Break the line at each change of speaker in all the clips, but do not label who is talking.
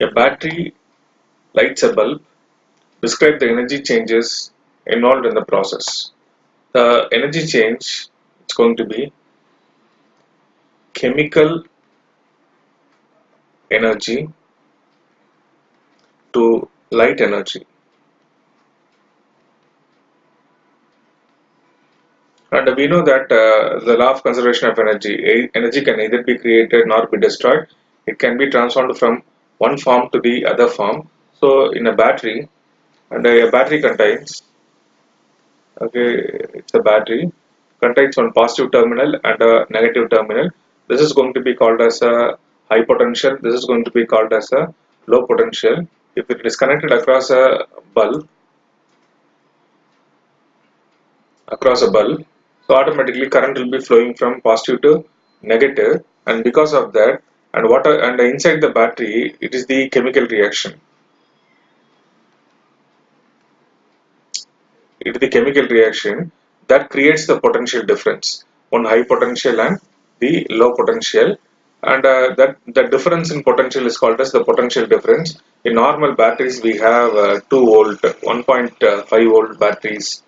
A battery lights a bulb. Describe the energy changes involved in the process. The energy change is going to be chemical energy to light energy. And we know that the law of conservation of energy, energy can neither be created nor be destroyed. It can be transformed from one form to the other form. So in a battery, and a battery contains, okay, it's a battery, contains one positive terminal and a negative terminal. This is going to be called as a high potential. This is going to be called as a low potential. If it is connected bulb, across a bulb, so automatically current will be flowing from positive to negative, and because of that, and water and inside the battery, it is the chemical reaction. It is the chemical reaction that creates the potential difference, one high potential and the low potential, and that difference in potential is called as the potential difference. In normal batteries, we have 2 volt, 1.5 volt batteries.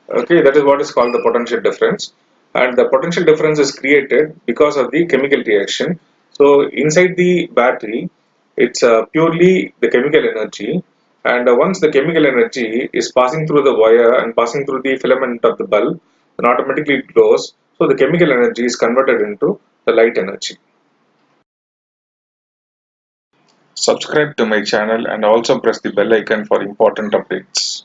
Okay, that is what is called the potential difference, and the potential difference is created because of the chemical reaction. So inside the battery, it's purely the chemical energy, and once the chemical energy is passing through the wire and passing through the filament of the bulb, then automatically it glows. So the chemical energy is converted into the light energy. Subscribe to my channel and also press the bell icon for important updates.